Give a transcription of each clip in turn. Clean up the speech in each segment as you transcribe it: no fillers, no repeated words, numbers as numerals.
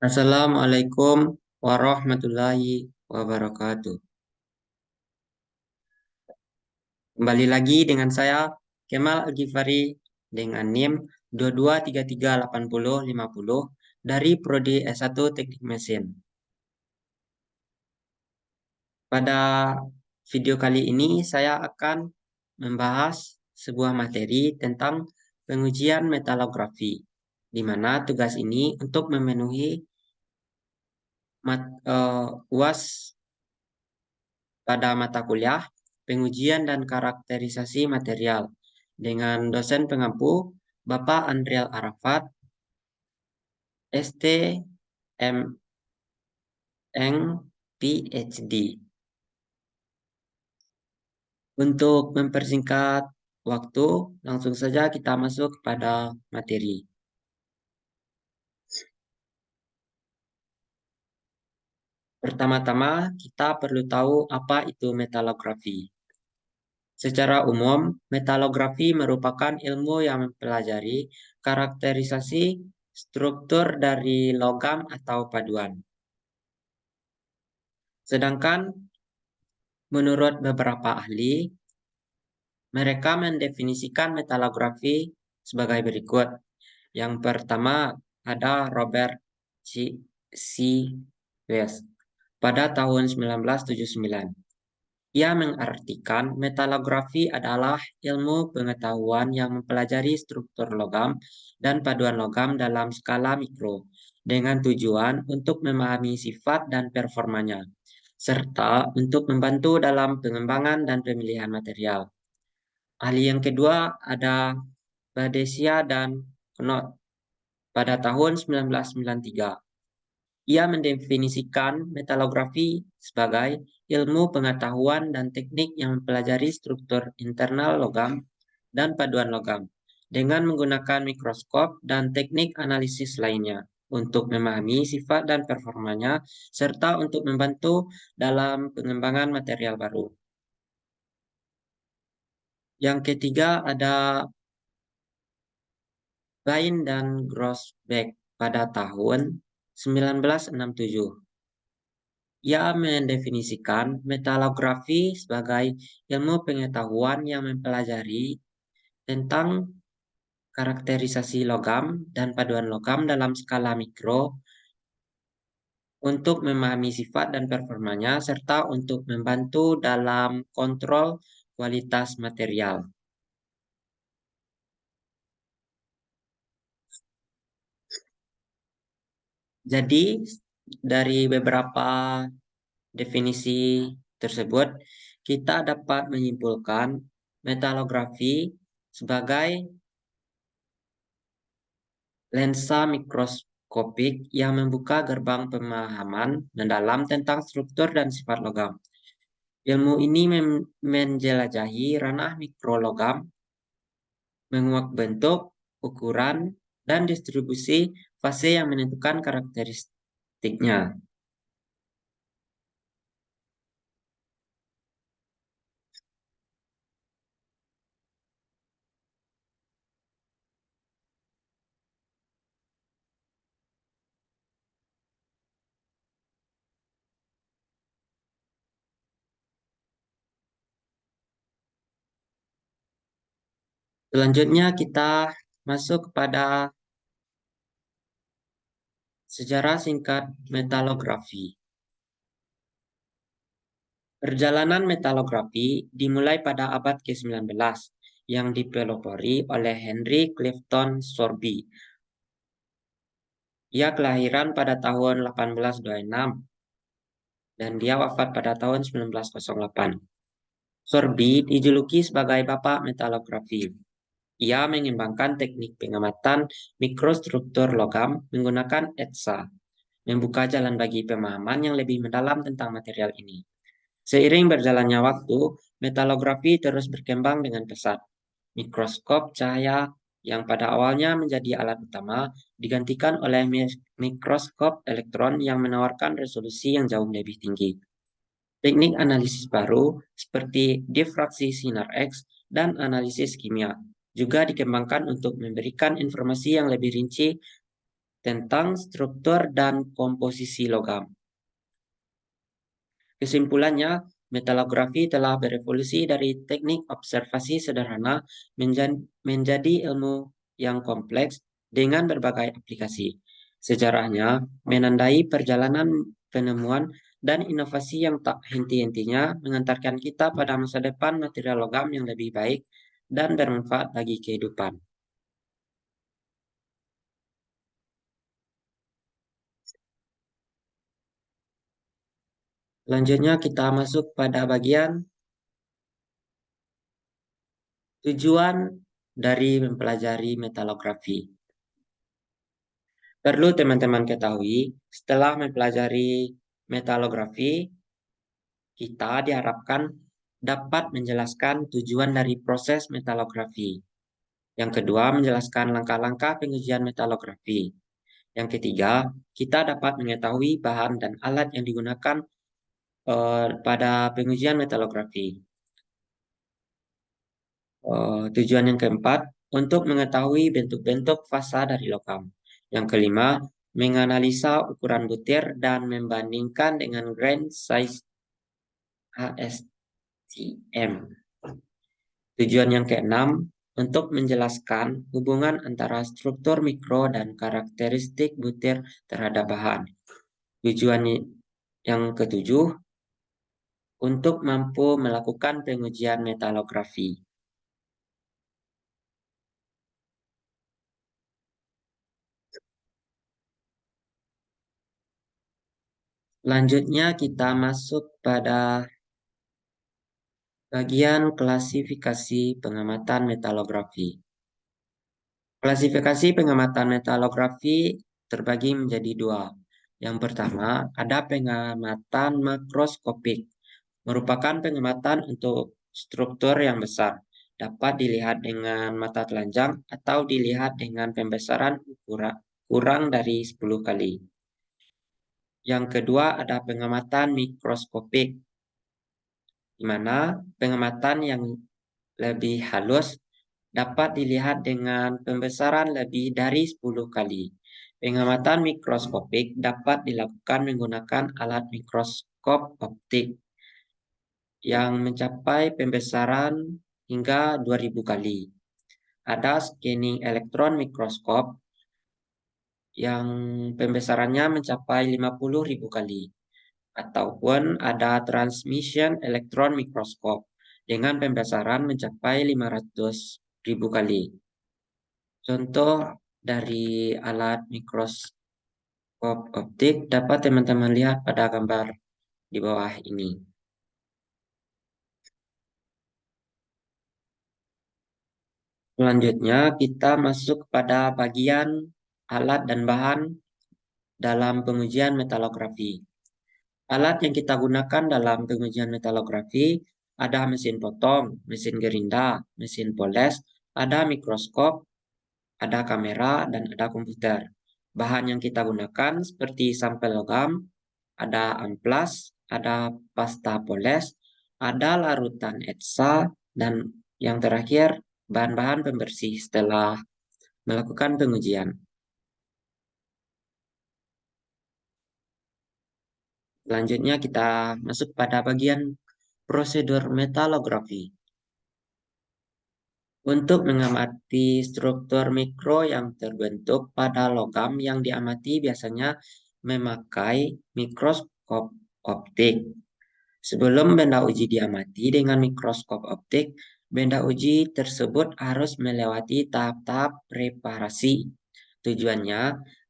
Assalamualaikum warahmatullahi wabarakatuh. Kembali lagi dengan saya Kemal Al-Ghifari dengan NIM 22338050 dari Prodi S1 Teknik Mesin. Pada video kali ini saya akan membahas sebuah materi tentang pengujian metalografi, di mana tugas ini untuk memenuhi UAS pada mata kuliah pengujian dan karakterisasi material dengan dosen pengampu Bapak Andriel Arafat, ST Eng PhD. Untuk mempersingkat waktu, langsung saja kita masuk pada materi. Pertama-tama, kita perlu tahu apa itu metalografi. Secara umum, metalografi merupakan ilmu yang mempelajari karakterisasi struktur dari logam atau paduan. Sedangkan menurut beberapa ahli, mereka mendefinisikan metalografi sebagai berikut. Yang pertama ada Robert C. West pada tahun 1979. Ia mengartikan metalografi adalah ilmu pengetahuan yang mempelajari struktur logam dan paduan logam dalam skala mikro dengan tujuan untuk memahami sifat dan performanya, serta untuk membantu dalam pengembangan dan pemilihan material. Ahli yang kedua ada Badesia dan Knott pada tahun 1993. Ia mendefinisikan metalografi sebagai ilmu pengetahuan dan teknik yang mempelajari struktur internal logam dan paduan logam dengan menggunakan mikroskop dan teknik analisis lainnya untuk memahami sifat dan performanya serta untuk membantu dalam pengembangan material baru. Yang ketiga ada Bain dan Grossbeck pada tahun 1967. Ia mendefinisikan metalografi sebagai ilmu pengetahuan yang mempelajari tentang karakterisasi logam dan paduan logam dalam skala mikro untuk memahami sifat dan performanya serta untuk membantu dalam kontrol kualitas material. Jadi, dari beberapa definisi tersebut, kita dapat menyimpulkan metalografi sebagai lensa mikroskopik yang membuka gerbang pemahaman mendalam tentang struktur dan sifat logam. Ilmu ini menjelajahi ranah mikrologam, menguak bentuk, ukuran, dan distribusi fase yang menentukan karakteristiknya. Selanjutnya kita masuk kepada sejarah singkat metalografi. Perjalanan metalografi dimulai pada abad ke-19 yang dipelopori oleh Henry Clifton Sorby. Ia kelahiran pada tahun 1826 dan dia wafat pada tahun 1908. Sorby dijuluki sebagai bapak metalografi. Ia mengembangkan teknik pengamatan mikrostruktur logam menggunakan ETSA, membuka jalan bagi pemahaman yang lebih mendalam tentang material ini. Seiring berjalannya waktu, metalografi terus berkembang dengan pesat. Mikroskop cahaya yang pada awalnya menjadi alat utama digantikan oleh mikroskop elektron yang menawarkan resolusi yang jauh lebih tinggi. Teknik analisis baru seperti difraksi sinar X dan analisis kimia juga dikembangkan untuk memberikan informasi yang lebih rinci tentang struktur dan komposisi logam. Kesimpulannya, metalografi telah berevolusi dari teknik observasi sederhana menjadi ilmu yang kompleks dengan berbagai aplikasi. Sejarahnya menandai perjalanan penemuan dan inovasi yang tak henti-hentinya mengantarkan kita pada masa depan material logam yang lebih baik dan bermanfaat bagi kehidupan. Selanjutnya kita masuk pada bagian tujuan dari mempelajari metalografi. Perlu teman-teman ketahui, setelah mempelajari metalografi, kita diharapkan dapat menjelaskan tujuan dari proses metalografi. Yang kedua, menjelaskan langkah-langkah pengujian metalografi. Yang ketiga, kita dapat mengetahui bahan dan alat yang digunakan pada pengujian metalografi. Tujuan yang keempat, untuk mengetahui bentuk-bentuk fasa dari logam. Yang kelima, menganalisa ukuran butir dan membandingkan dengan grain size ASTM. Tujuan yang keenam, untuk menjelaskan hubungan antara struktur mikro dan karakteristik butir terhadap bahan. Tujuan yang ketujuh, untuk mampu melakukan pengujian metalografi. Selanjutnya kita masuk pada bagian klasifikasi pengamatan metalografi. Klasifikasi pengamatan metalografi terbagi menjadi dua. Yang pertama, ada pengamatan makroskopik, merupakan pengamatan untuk struktur yang besar, dapat dilihat dengan mata telanjang atau dilihat dengan pembesaran kurang dari 10 kali. Yang kedua, ada pengamatan mikroskopik, di mana pengamatan yang lebih halus dapat dilihat dengan pembesaran lebih dari 10 kali. Pengamatan mikroskopik dapat dilakukan menggunakan alat mikroskop optik yang mencapai pembesaran hingga 2000 kali. Ada scanning elektron mikroskop yang pembesarannya mencapai 50.000 kali. Ataupun ada transmission elektron mikroskop dengan pembesaran mencapai 500.000 kali. Contoh dari alat mikroskop optik dapat teman-teman lihat pada gambar di bawah ini. Selanjutnya kita masuk pada bagian alat dan bahan dalam pengujian metalografi. Alat yang kita gunakan dalam pengujian metalografi ada mesin potong, mesin gerinda, mesin poles, ada mikroskop, ada kamera, dan ada komputer. Bahan yang kita gunakan seperti sampel logam, ada amplas, ada pasta poles, ada larutan etsa, dan yang terakhir bahan-bahan pembersih setelah melakukan pengujian. Selanjutnya kita masuk pada bagian prosedur metalografi. Untuk mengamati struktur mikro yang terbentuk pada logam yang diamati biasanya memakai mikroskop optik. Sebelum benda uji diamati dengan mikroskop optik, benda uji tersebut harus melewati tahap-tahap preparasi. Tujuannya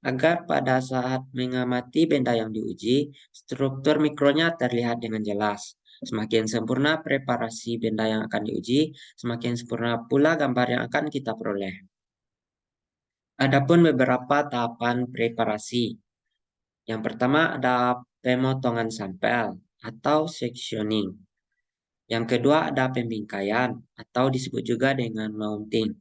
agar pada saat mengamati benda yang diuji, struktur mikronya terlihat dengan jelas. Semakin sempurna preparasi benda yang akan diuji, semakin sempurna pula gambar yang akan kita peroleh. Adapun beberapa tahapan preparasi. Yang pertama ada pemotongan sampel atau sectioning. Yang kedua ada pembingkaian atau disebut juga dengan mounting.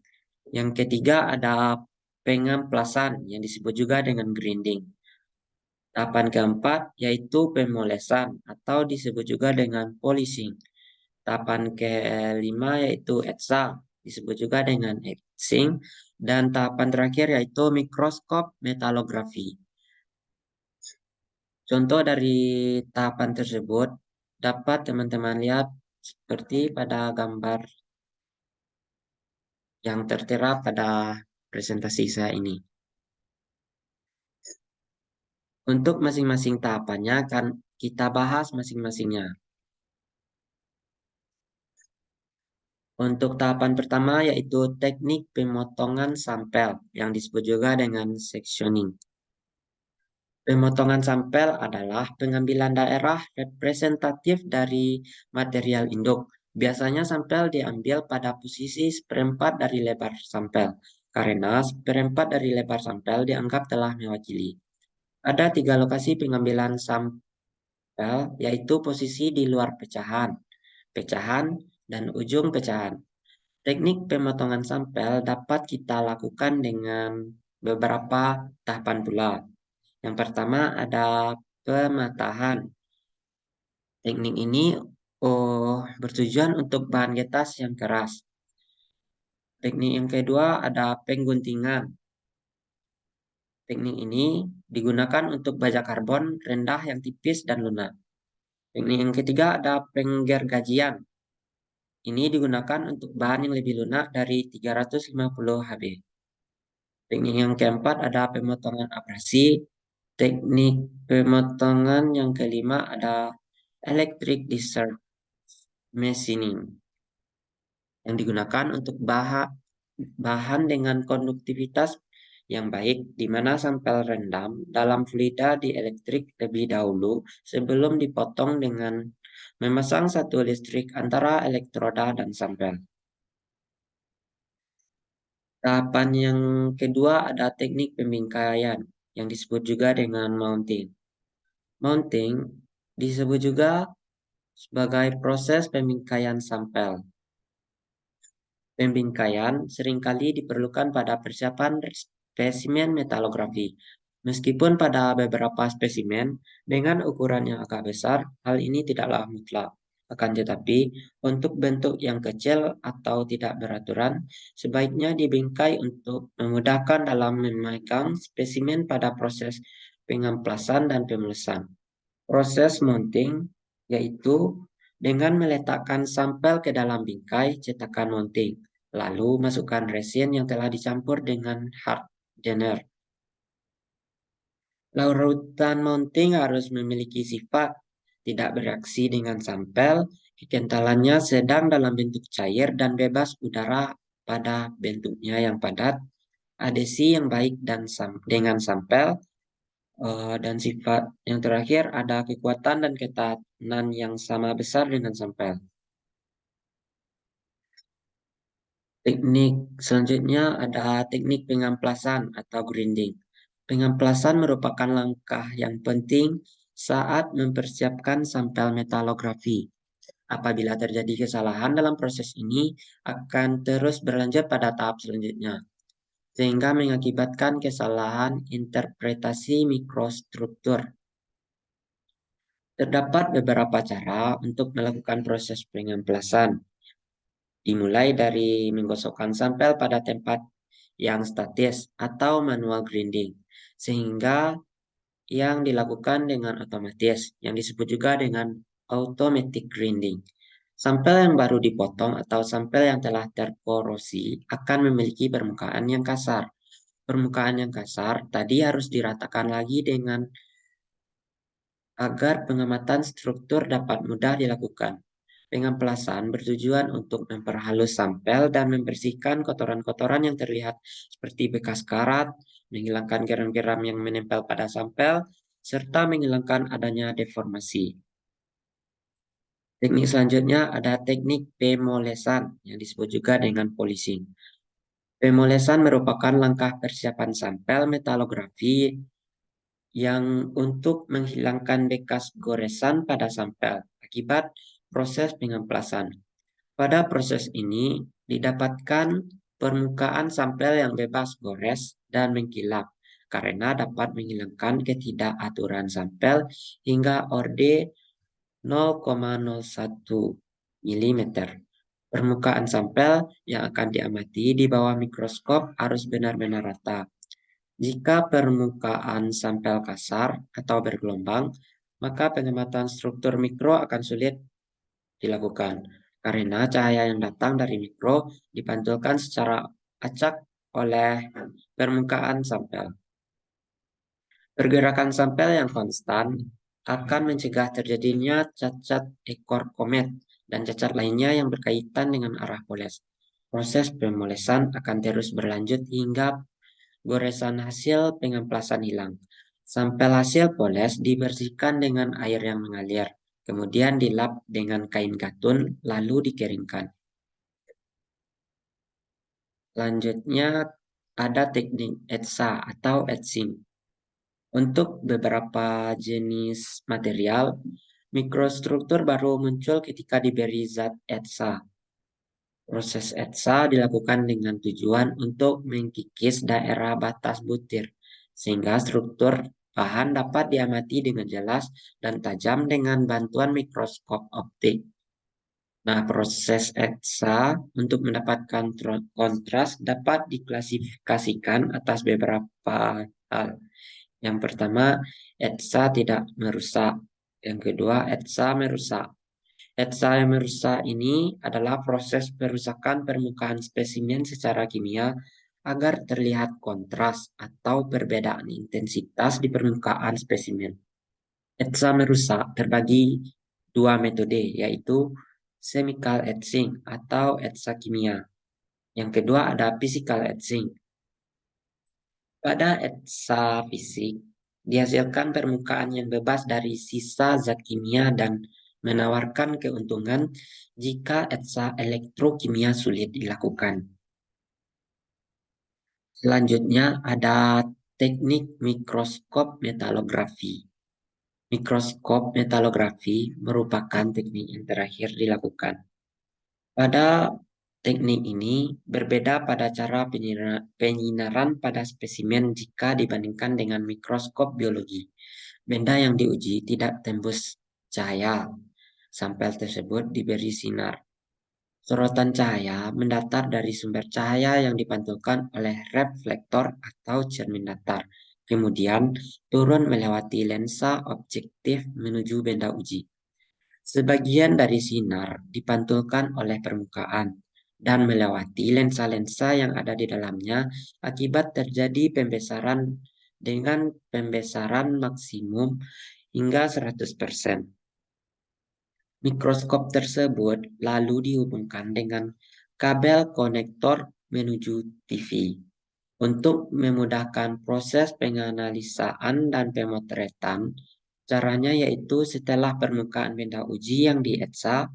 Yang ketiga ada pengamplasan yang disebut juga dengan grinding. Tahapan keempat yaitu pemolesan atau disebut juga dengan polishing. Tahapan kelima yaitu etsa disebut juga dengan etching, dan tahapan terakhir yaitu mikroskop metalografi. Contoh dari tahapan tersebut dapat teman-teman lihat seperti pada gambar yang tertera pada presentasi saya ini. Untuk masing-masing tahapannya akan kita bahas masing-masingnya. Untuk tahapan pertama yaitu teknik pemotongan sampel yang disebut juga dengan sectioning. Pemotongan sampel adalah pengambilan daerah representatif dari material induk. Biasanya sampel diambil pada posisi seperempat dari lebar sampel, karena seperempat dari lebar sampel dianggap telah mewakili. Ada 3 lokasi pengambilan sampel, yaitu posisi di luar pecahan, pecahan, dan ujung pecahan. Teknik pemotongan sampel dapat kita lakukan dengan beberapa tahapan pula. Yang pertama ada pematahan. Teknik ini bertujuan untuk bahan getas yang keras. Teknik yang kedua ada pengguntingan. Teknik ini digunakan untuk baja karbon rendah yang tipis dan lunak. Teknik yang ketiga ada penggergajian. Ini digunakan untuk bahan yang lebih lunak dari 350 Hb. Teknik yang keempat ada pemotongan abrasi. Teknik pemotongan yang kelima ada electric desert machining yang digunakan untuk bahan dengan konduktivitas yang baik, di mana sampel rendam dalam fluida dielektrik lebih dahulu sebelum dipotong dengan memasang satu listrik antara elektroda dan sampel. Tahapan yang kedua ada teknik pembingkaian yang disebut juga dengan mounting. Mounting disebut juga sebagai proses pembingkaian sampel. Pembingkaian seringkali diperlukan pada persiapan spesimen metalografi. Meskipun pada beberapa spesimen dengan ukuran yang agak besar, hal ini tidaklah mutlak. Akan tetapi, untuk bentuk yang kecil atau tidak beraturan, sebaiknya dibingkai untuk memudahkan dalam memegang spesimen pada proses pengamplasan dan pemulasan. Proses mounting yaitu dengan meletakkan sampel ke dalam bingkai cetakan mounting, lalu masukkan resin yang telah dicampur dengan hardener. Larutan mounting harus memiliki sifat tidak bereaksi dengan sampel, kekentalannya sedang dalam bentuk cair dan bebas udara pada bentuknya yang padat, adesi yang baik dengan sampel, dan sifat yang terakhir ada kekuatan dan ketahanan yang sama besar dengan sampel. Teknik selanjutnya ada teknik pengamplasan atau grinding. Pengamplasan merupakan langkah yang penting saat mempersiapkan sampel metalografi. Apabila terjadi kesalahan dalam proses ini, akan terus berlanjut pada tahap selanjutnya, sehingga mengakibatkan kesalahan interpretasi mikrostruktur. Terdapat beberapa cara untuk melakukan proses pengamplasan, dimulai dari menggosokkan sampel pada tempat yang statis atau manual grinding, sehingga yang dilakukan dengan otomatis, yang disebut juga dengan automatic grinding. Sampel yang baru dipotong atau sampel yang telah terkorosi akan memiliki permukaan yang kasar. Permukaan yang kasar tadi harus diratakan lagi dengan agar pengamatan struktur dapat mudah dilakukan. Pengamplasan bertujuan untuk memperhalus sampel dan membersihkan kotoran-kotoran yang terlihat seperti bekas karat, menghilangkan geram-geram yang menempel pada sampel, serta menghilangkan adanya deformasi. Teknik selanjutnya ada teknik pemolesan yang disebut juga dengan polishing. Pemolesan merupakan langkah persiapan sampel metalografi yang untuk menghilangkan bekas goresan pada sampel akibat proses pengamplasan. Pada proses ini didapatkan permukaan sampel yang bebas gores dan mengkilap karena dapat menghilangkan ketidakaturan sampel hingga orde 0,01 mm. Permukaan sampel yang akan diamati di bawah mikroskop harus benar-benar rata. Jika permukaan sampel kasar atau bergelombang, maka pengamatan struktur mikro akan sulit dilakukan karena cahaya yang datang dari mikro dipantulkan secara acak oleh permukaan sampel. Pergerakan sampel yang konstan akan mencegah terjadinya cacat ekor komet dan cacat lainnya yang berkaitan dengan arah poles. Proses pemolesan akan terus berlanjut hingga goresan hasil pengamplasan hilang. Sampel hasil poles dibersihkan dengan air yang mengalir, kemudian dilap dengan kain katun, lalu dikeringkan. Selanjutnya ada teknik etsa atau etching. Untuk beberapa jenis material, mikrostruktur baru muncul ketika diberi zat etsa. Proses etsa dilakukan dengan tujuan untuk mengkikis daerah batas butir, sehingga struktur bahan dapat diamati dengan jelas dan tajam dengan bantuan mikroskop optik. Nah, proses etsa untuk mendapatkan kontras dapat diklasifikasikan atas beberapa hal. Yang pertama, etsa tidak merusak. Yang kedua, etsa merusak. Etsa yang merusak ini adalah proses perusakan permukaan spesimen secara kimia agar terlihat kontras atau perbedaan intensitas di permukaan spesimen. Etsa merusak terbagi dua metode, yaitu chemical etching atau etsa kimia. Yang kedua ada physical etching. Pada etsa fisik, dihasilkan permukaan yang bebas dari sisa zat kimia dan menawarkan keuntungan jika etsa elektrokimia sulit dilakukan. Selanjutnya ada teknik mikroskop metalografi. Mikroskop metalografi merupakan teknik yang terakhir dilakukan. Pada teknik ini berbeda pada cara penyinaran pada spesimen jika dibandingkan dengan mikroskop biologi. Benda yang diuji tidak tembus cahaya. Sampel tersebut diberi sinar. Sorotan cahaya mendatar dari sumber cahaya yang dipantulkan oleh reflektor atau cermin datar. Kemudian turun melewati lensa objektif menuju benda uji. Sebagian dari sinar dipantulkan oleh permukaan dan melewati lensa-lensa yang ada di dalamnya akibat terjadi pembesaran dengan pembesaran maksimum hingga 100%. Mikroskop tersebut lalu dihubungkan dengan kabel konektor menuju TV. Untuk memudahkan proses penganalisaan dan pemotretan, caranya yaitu setelah permukaan benda uji yang dietsa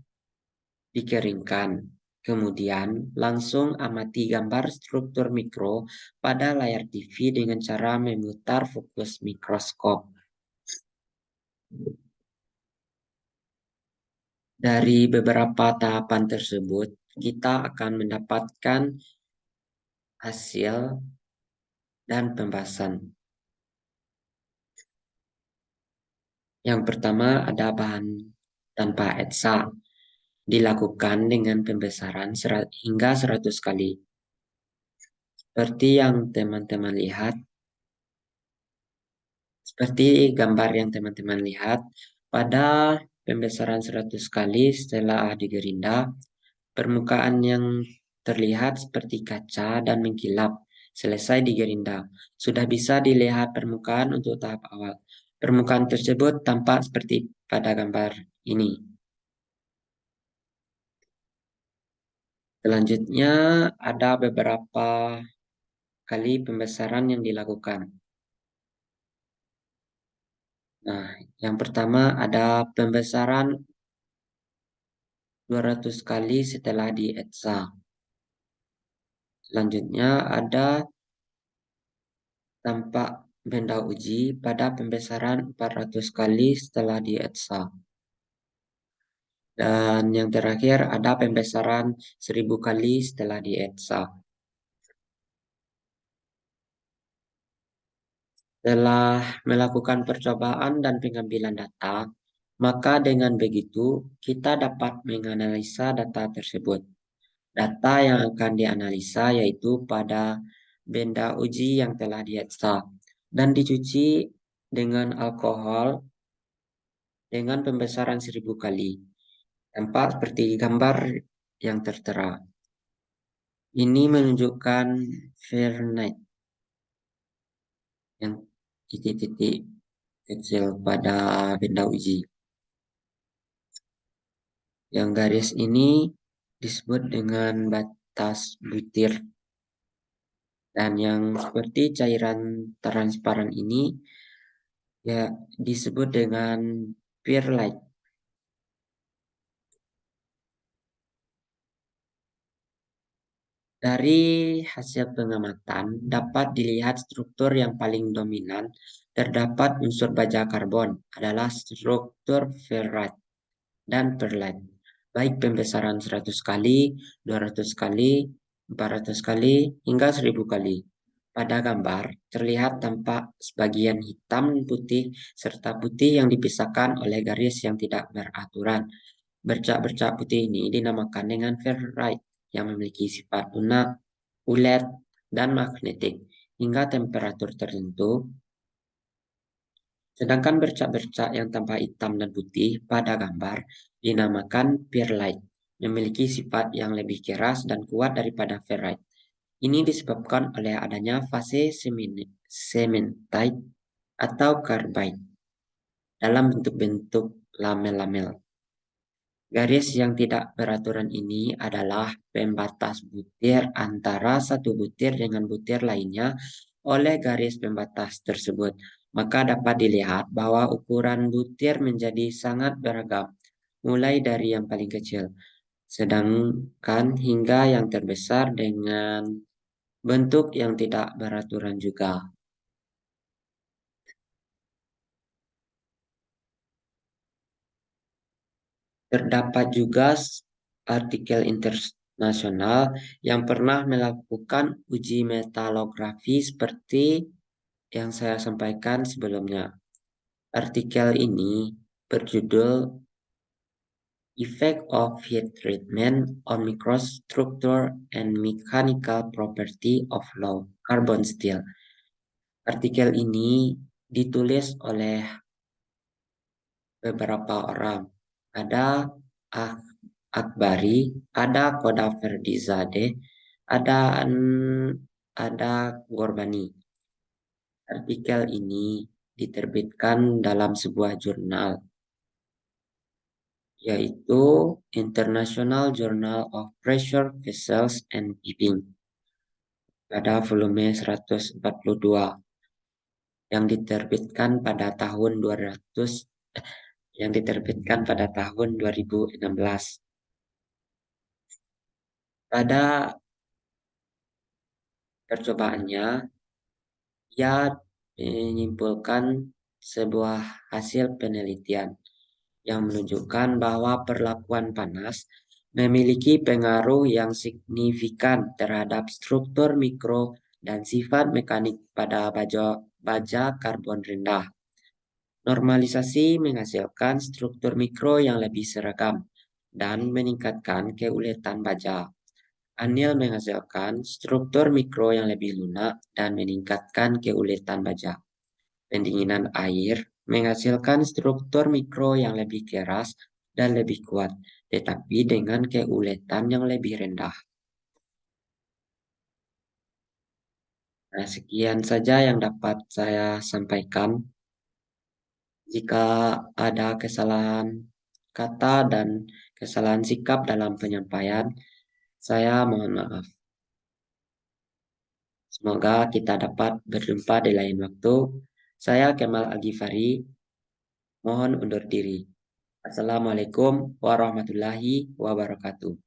dikeringkan. Kemudian langsung amati gambar struktur mikro pada layar TV dengan cara memutar fokus mikroskop. Dari beberapa tahapan tersebut, kita akan mendapatkan hasil dan pembahasan. Yang pertama ada bahan tanpa etsa, dilakukan dengan pembesaran hingga 100 kali. Seperti yang teman-teman lihat, seperti gambar yang teman-teman lihat, pada pembesaran 100 kali setelah digerinda, permukaan yang terlihat seperti kaca dan mengkilap selesai digerinda. Sudah bisa dilihat permukaan untuk tahap awal. Permukaan tersebut tampak seperti pada gambar ini. Selanjutnya ada beberapa kali pembesaran yang dilakukan. Nah, yang pertama ada pembesaran 200 kali setelah dietsa. Selanjutnya ada tampak benda uji pada pembesaran 400 kali setelah dietsa. Dan yang terakhir ada pembesaran 1000 kali setelah dietsa. Setelah melakukan percobaan dan pengambilan data, maka dengan begitu kita dapat menganalisa data tersebut. Data yang akan dianalisa yaitu pada benda uji yang telah diekstrak dan dicuci dengan alkohol dengan pembesaran 1000 kali. Tempat seperti gambar yang tertera. Ini menunjukkan Fahrenheit yang titik-titik kecil pada benda uji. Yang garis ini disebut dengan batas butir. Dan yang seperti cairan transparan ini ya disebut dengan perlite. Dari hasil pengamatan dapat dilihat struktur yang paling dominan terdapat unsur baja karbon adalah struktur ferrite dan perlite. Baik pembesaran 100 kali, 200 kali, 400 kali, hingga 1000 kali. Pada gambar, terlihat tampak sebagian hitam putih serta putih yang dipisahkan oleh garis yang tidak beraturan. Bercak-bercak putih ini dinamakan dengan ferrite yang memiliki sifat lunak, ulet, dan magnetik hingga temperatur tertentu. Sedangkan bercak-bercak yang tampak hitam dan putih pada gambar dinamakan perlite, memiliki sifat yang lebih keras dan kuat daripada ferrite. Ini disebabkan oleh adanya fase cementite atau carbide dalam bentuk-bentuk lamel-lamel. Garis yang tidak beraturan ini adalah pembatas butir antara satu butir dengan butir lainnya oleh garis pembatas tersebut. Maka dapat dilihat bahwa ukuran butir menjadi sangat beragam, mulai dari yang paling kecil, sedangkan hingga yang terbesar dengan bentuk yang tidak beraturan juga. Terdapat juga artikel internasional yang pernah melakukan uji metalografi seperti yang saya sampaikan sebelumnya. Artikel ini berjudul Effect of Heat Treatment on Microstructure and Mechanical Property of Low Carbon Steel. Artikel ini ditulis oleh beberapa orang. Ada Akbari, ada Kodaverdizadeh, ada Gorbani. Artikel ini diterbitkan dalam sebuah jurnal, yaitu International Journal of Pressure Vessels and Piping pada volume 142 yang diterbitkan pada tahun 2016. Pada percobaannya, ia menyimpulkan sebuah hasil penelitian yang menunjukkan bahwa perlakuan panas memiliki pengaruh yang signifikan terhadap struktur mikro dan sifat mekanik pada baja karbon rendah. Normalisasi menghasilkan struktur mikro yang lebih seragam dan meningkatkan keuletan baja. Anil menghasilkan struktur mikro yang lebih lunak dan meningkatkan keuletan baja. Pendinginan air menghasilkan struktur mikro yang lebih keras dan lebih kuat, tetapi dengan keuletan yang lebih rendah. Nah, sekian saja yang dapat saya sampaikan. Jika ada kesalahan kata dan kesalahan sikap dalam penyampaian, saya mohon maaf. Semoga kita dapat berjumpa di lain waktu. Saya Kemal Agifari, mohon undur diri. Assalamualaikum warahmatullahi wabarakatuh.